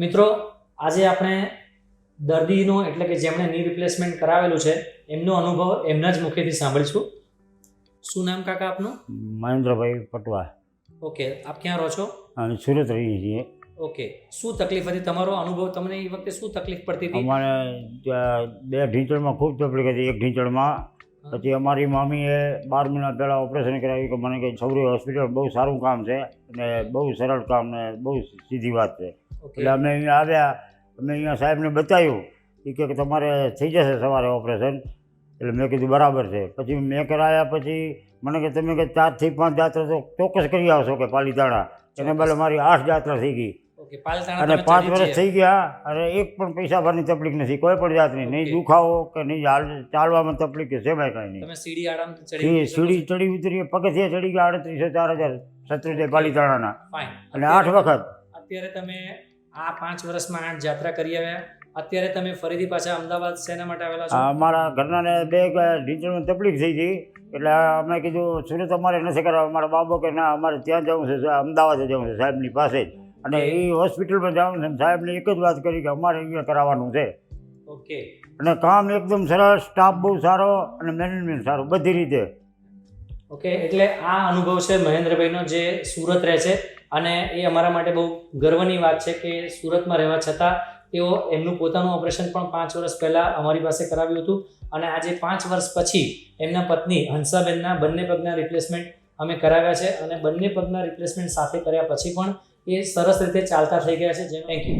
મિત્રો આજે આપણે દર્દીનો એટલે કે જેમણે ની રિપ્લેસમેન્ટ કરાવેલું છે એમનો અનુભવ એમના જ મુખેથી સાંભળીશું। શું નામ કાકા આપનું? મહેન્દ્રભાઈ પટવા। ઓકે, આપ ક્યાં રહો છો? અને સુરત રહીએ છીએ। ઓકે, શું તકલીફ હતી? તમારો અનુભવ, તમને એ વખતે શું તકલીફ પડતી હતી? અમારે બે ઢીંચણમાં ખૂબ તકલીફ હતી। એક ઢીંચણમાં પછી અમારી મામીએ 12 મહિના પહેલાં ઓપરેશન કરાવ્યું કે મને કે સૌરી હોસ્પિટલ બહુ સારું કામ છે અને બહુ સરળ કામ ને બહુ સીધી વાત છે। એટલે અમે અહીંયા આવ્યા, અમે અહીંયા સાહેબને બતાવ્યું એ કે તમારે થઈ જશે સવારે ઓપરેશન। એટલે મેં કીધું બરાબર છે। પછી મેં કરાયા પછી મને કે તમે કે 4 થી 5 જાત્રા તો ચોક્કસ કરી આવશો કે પાલીતાણા। એને બદલે મારી 8 જાત્રા થઈ ગઈ અને 5 વર્ષ થઈ ગયા અને એક પણ પૈસા ભરની તકલીફ નથી, કોઈ પણ જાતની, નહીં દુખાવો કે નહીં ચાલવામાં તકલીફ કે સેવાય કાંઈ નહીં। સીડી આરામથી ચડી, સીડી ચડી ઉતરી, પગથિયા ચડી ગયા 38,000 4000 પાલીતાણાના અને 8 વખત। અત્યારે તમે આ 5 વર્ષમાં 8 જાત્રા કરી આવ્યા, અત્યારે તમે ફરીથી પાછા અમદાવાદ શેના માટે આવેલા છો? અમારા ઘરનાને બે ઢીંચણમાં તકલીફ થઈ હતી એટલે અમે કીધું સુરત અમારે નથી કરવા। અમારા બાબો કે ના અમારે ત્યાં જવું છે, અમદાવાદ જવું છે સાહેબની પાસે જ, અને એ હોસ્પિટલમાં જવાનું છે। સાહેબને એક જ વાત કરી કે અમારે અહીંયા કરાવવાનું છે। ઓકે, અને કામ એકદમ સરસ, સ્ટાફ બહુ સારો અને મેનેજમેન્ટ સારું બધી રીતે। ઓકે, એટલે આ અનુભવ છે મહેન્દ્રભાઈનો, જે સુરત રહે છે અને એ અમારા માટે બહુ ગર્વની વાત છે કે સુરતમાં રહેવા છતાં તેઓ એમનું પોતાનું ઓપરેશન પણ 5 વર્ષ પહેલાં અમારી પાસે કરાવ્યું હતું અને આજે 5 વર્ષ પછી એમના પત્ની હંસાબેનના બંને પગના રિપ્લેસમેન્ટ અમે કરાવ્યા છે અને બંને પગના રિપ્લેસમેન્ટ સાથે કર્યા પછી પણ એ સરસ રીતે ચાલતા થઈ ગયા છે। Thank you.